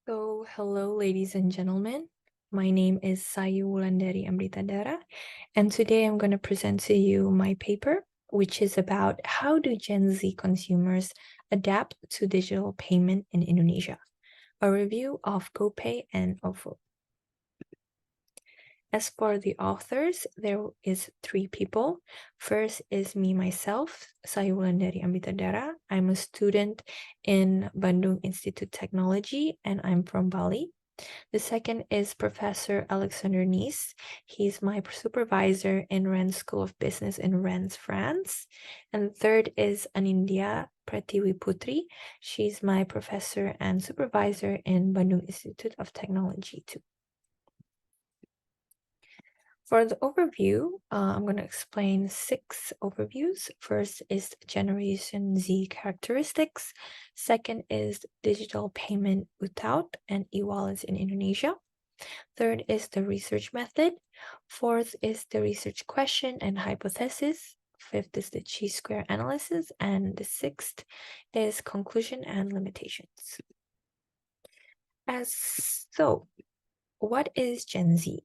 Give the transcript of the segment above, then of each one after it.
Hello, ladies and gentlemen. My name is Sayu Wulandari Amrita Dara, and today I'm going to present to you my paper, which is about how do Gen Z consumers adapt to digital payment in Indonesia, a review of GoPay and OVO. As for the authors, there is 3 people. First is me, myself, Sayu Wulandari Amrita Dara. I'm a student in Bandung Institute Technology, and I'm from Bali. The second is Professor Alexander Nice. He's my supervisor in Rennes School of Business in Rennes, France. And third is Anindya Pratiwi Putri. She's my professor and supervisor in Bandung Institute of Technology too. For the overview, I'm going to explain 6 overviews. First is Generation Z characteristics. Second is digital payment without and e-wallets in Indonesia. Third is the research method. Fourth is the research question and hypothesis. Fifth is the chi-square analysis. And the sixth is conclusion and limitations. What is Gen Z?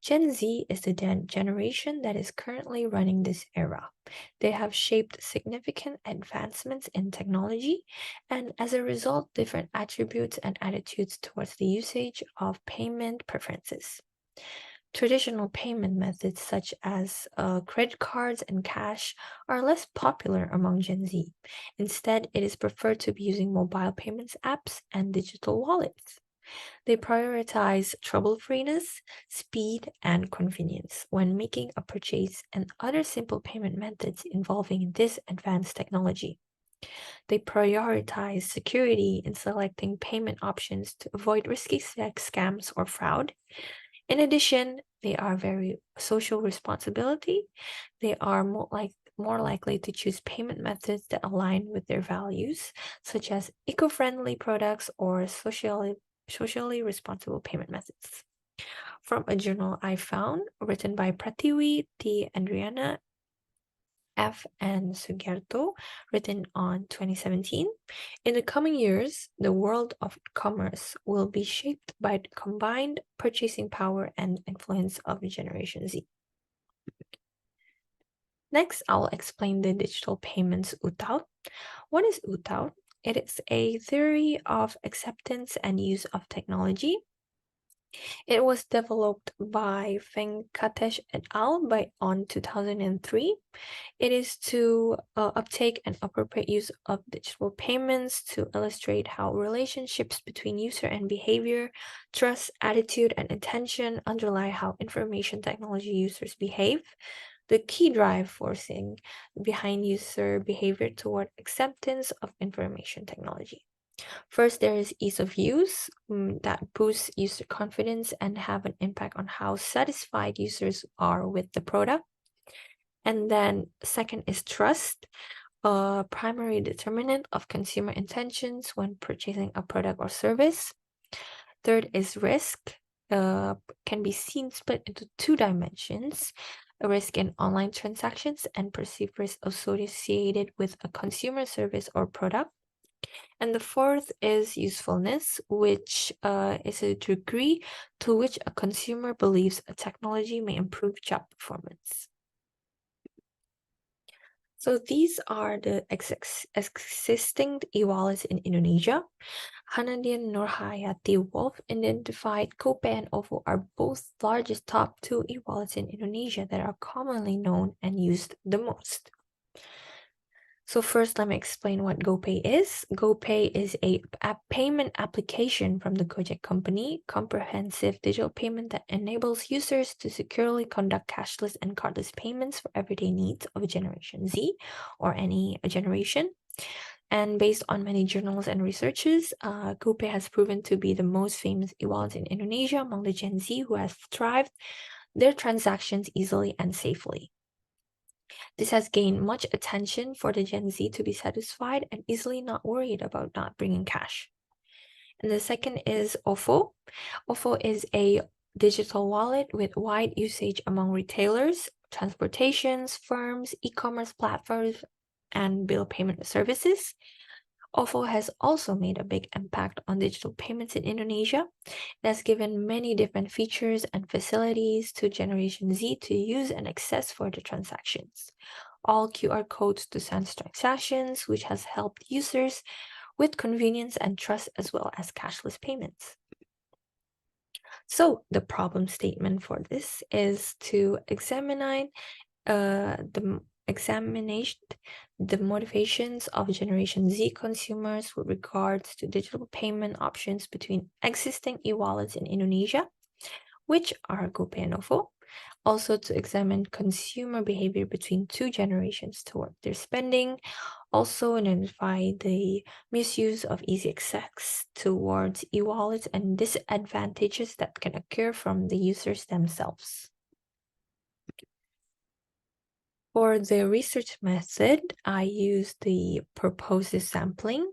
Gen Z is the generation that is currently running this era. They have shaped significant advancements in technology, and as a result, different attributes and attitudes towards the usage of payment preferences. Traditional payment methods such as credit cards and cash are less popular among Gen Z. Instead, it is preferred to be using mobile payments apps and digital wallets. They prioritize trouble-freeness, speed, and convenience when making a purchase and other simple payment methods involving this advanced technology. They prioritize security in selecting payment options to avoid risky scams or fraud. In addition, they are very social responsibility. They are more likely to choose payment methods that align with their values, such as eco-friendly products or socially responsible payment methods. From a journal I found, written by Pratiwi T. Andriana F. and Sugerto, written on 2017, in the coming years, the world of commerce will be shaped by the combined purchasing power and influence of Generation Z. Next, I'll explain the digital payments UTAU. What is UTAU? It is a theory of acceptance and use of technology. It was developed by Venkatesh et al. On 2003. It is to uptake and appropriate use of digital payments to illustrate how relationships between user and behavior, trust, attitude, and intention underlie how information technology users behave. The key drive forcing behind user behavior toward acceptance of information technology. First, there is ease of use that boosts user confidence and have an impact on how satisfied users are with the product. And then second is trust, a primary determinant of consumer intentions when purchasing a product or service. Third is risk, can be seen split into 2 dimensions, a risk in online transactions and perceived risk associated with a consumer service or product. And the fourth is usefulness, which is a degree to which a consumer believes a technology may improve job performance. So these are the existing e-wallets in Indonesia. Hanadian Nurhayati Wolf identified GoPay and OVO are both largest top 2 e-wallets in Indonesia that are commonly known and used the most. So first, let me explain what GoPay is. GoPay is a payment application from the Gojek company, comprehensive digital payment that enables users to securely conduct cashless and cardless payments for everyday needs of Generation Z or any generation. And based on many journals and researches, GoPay has proven to be the most famous e-wallet in Indonesia among the Gen Z who have thrived their transactions easily and safely. This has gained much attention for the Gen Z to be satisfied and easily not worried about not bringing cash. And the second is OVO. OVO is a digital wallet with wide usage among retailers, transportations, firms, e-commerce platforms, and bill payment services. OVO has also made a big impact on digital payments in Indonesia. It has given many different features and facilities to Generation Z to use and access for the transactions. All QR codes to send transactions, which has helped users with convenience and trust as well as cashless payments. So the problem statement for this is to examine the motivations of Generation Z consumers with regards to digital payment options between existing e-wallets in Indonesia, which are GoPay and OVO. Also to examine consumer behavior between two generations toward their spending. Also identify the misuse of easy access towards e-wallets and disadvantages that can occur from the users themselves. For the research method, I use the purposive sampling.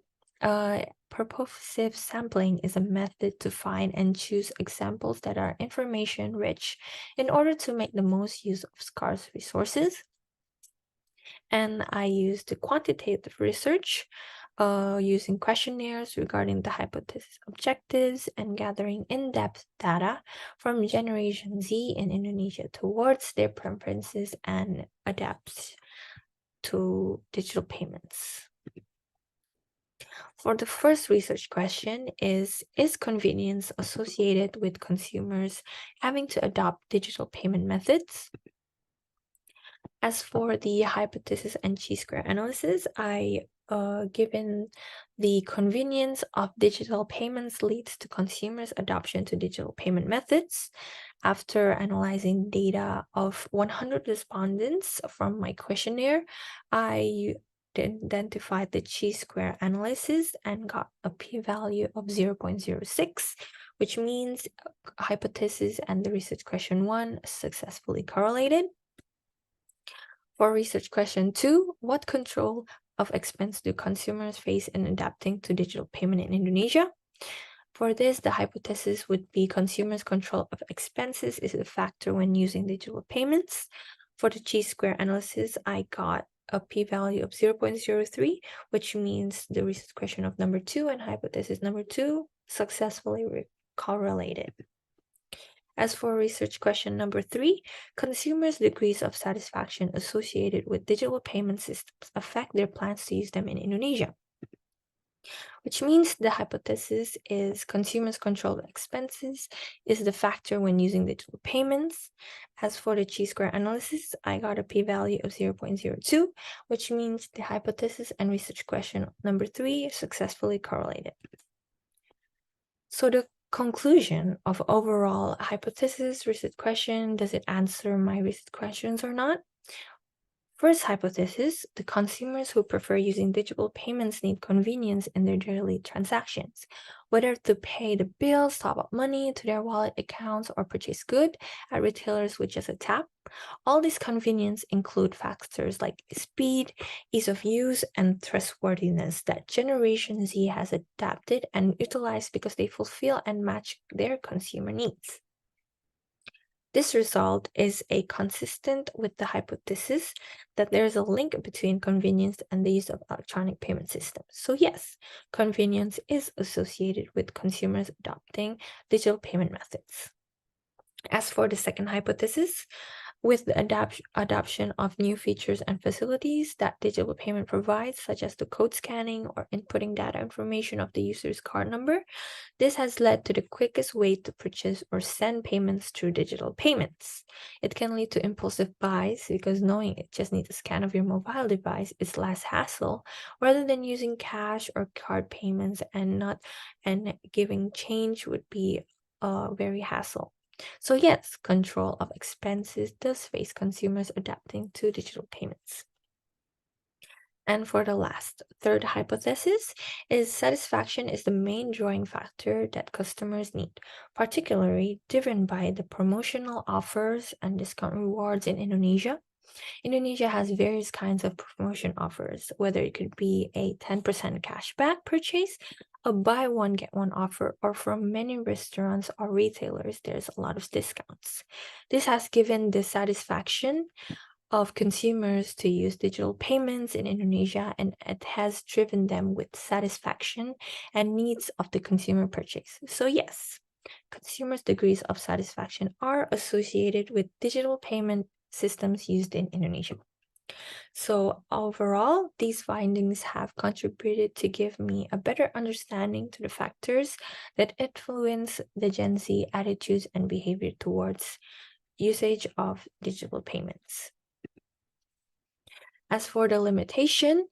Purposive sampling is a method to find and choose examples that are information rich in order to make the most use of scarce resources. And I use the quantitative research using questionnaires regarding the hypothesis objectives and gathering in-depth data from Generation Z in Indonesia towards their preferences and adapts to digital payments. For the first research question is convenience associated with consumers having to adopt digital payment methods? As for the hypothesis and chi-square analysis, given the convenience of digital payments leads to consumers' adoption to digital payment methods. After analyzing data of 100 respondents from my questionnaire, I identified the chi-square analysis and got a p-value of 0.06, which means hypothesis and the research question 1 successfully correlated. For research question 2, what control of expense do consumers face in adapting to digital payment in Indonesia? For this, the hypothesis would be consumers' control of expenses is a factor when using digital payments. For the chi-square analysis, I got a p-value of 0.03, which means the research question of number 2 and hypothesis number 2 successfully correlated. As for research question number 3, consumers' degrees of satisfaction associated with digital payment systems affect their plans to use them in Indonesia, which means the hypothesis is consumers' control of expenses is the factor when using digital payments. As for the chi-square analysis, I got a p-value of 0.02, which means the hypothesis and research question number 3 successfully correlated. So the conclusion of overall hypothesis, research question, does it answer my research questions or not? First hypothesis, the consumers who prefer using digital payments need convenience in their daily transactions, whether to pay the bills, top up money to their wallet accounts, or purchase goods at retailers with just a tap. All these convenience include factors like speed, ease of use, and trustworthiness that Generation Z has adapted and utilized because they fulfill and match their consumer needs. This result is consistent with the hypothesis that there is a link between convenience and the use of electronic payment systems. So yes, convenience is associated with consumers adopting digital payment methods. As for the second hypothesis, with the adoption of new features and facilities that digital payment provides, such as the code scanning or inputting data information of the user's card number, this has led to the quickest way to purchase or send payments through digital payments. It can lead to impulsive buys because knowing it just needs a scan of your mobile device is less hassle rather than using cash or card payments and giving change would be very hassle. So yes, control of expenses does face consumers adapting to digital payments. And for the last, third hypothesis is satisfaction is the main drawing factor that customers need, particularly driven by the promotional offers and discount rewards in Indonesia. Indonesia has various kinds of promotion offers, whether it could be a 10% cashback purchase, a buy one get one offer, or from many restaurants or retailers, there's a lot of discounts. This has given the satisfaction of consumers to use digital payments in Indonesia, and it has driven them with satisfaction and needs of the consumer purchase. So yes, consumers' degrees of satisfaction are associated with digital payment systems used in Indonesia. So overall, these findings have contributed to give me a better understanding to the factors that influence the Gen Z attitudes and behavior towards usage of digital payments. As for the limitation,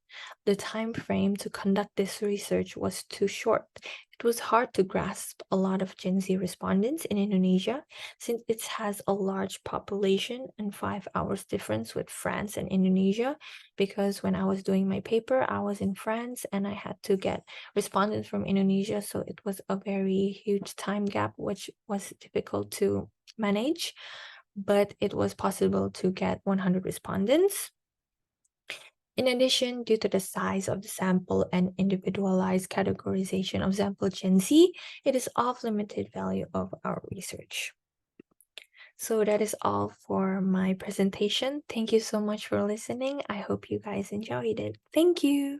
the time frame to conduct this research was too short. It was hard to grasp a lot of Gen Z respondents in Indonesia since it has a large population and 5 hours difference with France and Indonesia, because when I was doing my paper, I was in France and I had to get respondents from Indonesia, so it was a very huge time gap, which was difficult to manage, but it was possible to get 100 respondents. In addition, due to the size of the sample and individualized categorization of sample Gen Z, it is of limited value of our research. So that is all for my presentation. Thank you so much for listening. I hope you guys enjoyed it. Thank you.